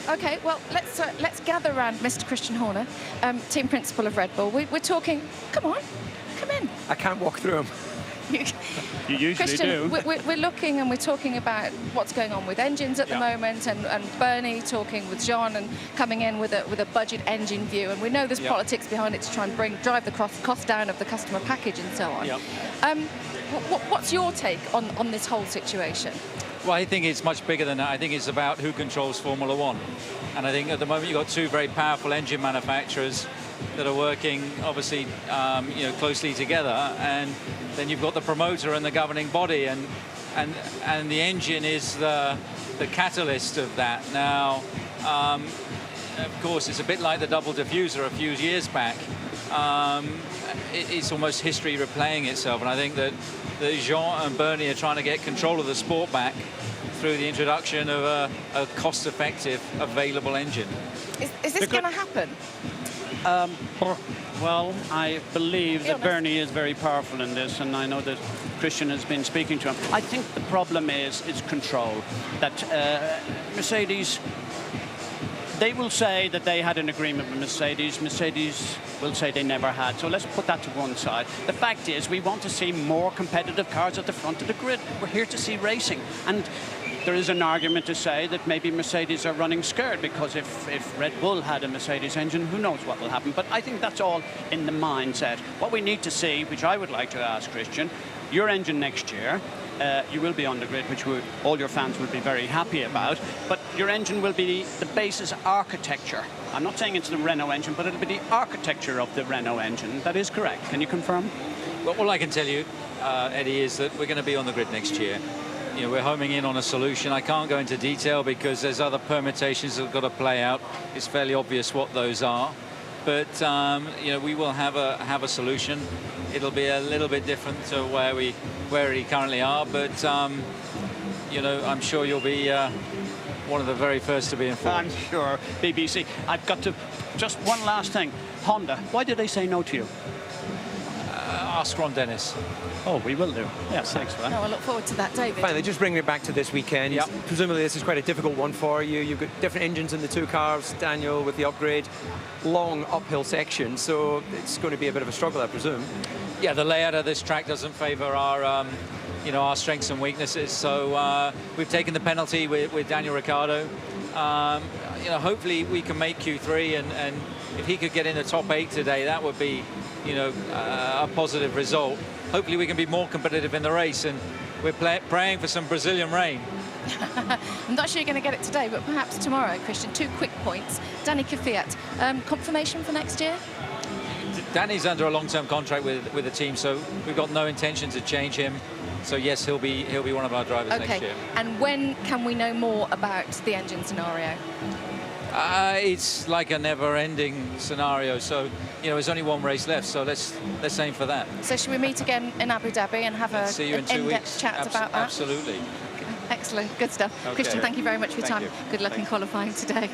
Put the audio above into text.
Okay, well, let's gather around Mr. Christian Horner, team principal of Red Bull. We're talking. Come on, come in. I can't walk through them. You usually Christian, do. We're looking and we're talking about what's going on with engines at the moment, and Bernie talking with Jean and coming in with a budget engine view, and we know there's politics behind it to try and drive the cost down of the customer package and so on. What's your take on this whole situation? Well, I think it's much bigger than that. I think it's about who controls Formula One. And I think at the moment you've got two very powerful engine manufacturers that are working, obviously, closely together. And then you've got the promoter and the governing body. And the engine is the catalyst of that. Now, of course, it's a bit like the double diffuser a few years back. It's almost history replaying itself. And I think that Jean and Bernie are trying to get control of the sport back through the introduction of a cost-effective, available engine. Is this going to happen? Well, I believe that Bernie is very powerful in this, and I know that Christian has been speaking to him. I think the problem is control. That Mercedes, they will say that they had an agreement with Mercedes. Mercedes will say they never had. So let's put that to one side. The fact is, we want to see more competitive cars at the front of the grid. We're here to see racing. And there is an argument to say that maybe Mercedes are running scared, because if Red Bull had a Mercedes engine, who knows what will happen. But I think that's all in the mindset. What we need to see, which I would like to ask Christian, your engine next year, you will be on the grid, which all your fans will be very happy about, but your engine will be the basis architecture. I'm not saying it's the Renault engine, but it'll be the architecture of the Renault engine. That is correct. Can you confirm? Well, all I can tell you, Eddie, is that we're going to be on the grid next year. We're homing in on a solution. I can't go into detail because there's other permutations that have got to play out. It's fairly obvious what those are. But we will have a solution. It'll be a little bit different to where we currently are, but I'm sure you'll be one of the very first to be informed. I'm sure. BBC. I've got to just one last thing. Honda. Why did they say no to you? Ask Ron Dennis. Oh, we will do. Yes, thanks for that. No, I look forward to that, David. Finally, just bringing it back to this weekend. Yep. Presumably this is quite a difficult one for you. You've got different engines in the two cars, Daniel, with the upgrade. Long uphill section, so it's going to be a bit of a struggle, I presume. Yeah, the layout of this track doesn't favour our strengths and weaknesses. So we've taken the penalty with Daniel Ricciardo. Hopefully we can make Q3, and if he could get in the top 8 today, that would be a positive result. Hopefully we can be more competitive in the race, and we're praying for some Brazilian rain. I'm not sure you're going to get it today, but perhaps tomorrow, Christian. 2 quick points. Danny Kvyat, confirmation for next year? Danny's under a long-term contract with the team, so we've got no intention to change him. So yes, he'll be one of our drivers next year. And when can we know more about the engine scenario? It's like a never-ending scenario. So there's only one race left. So let's aim for that. So should we meet again in Abu Dhabi and have an in-depth chat about that? Absolutely. Excellent, good stuff. Okay. Christian, thank you very much for your time. You. Good luck in qualifying today.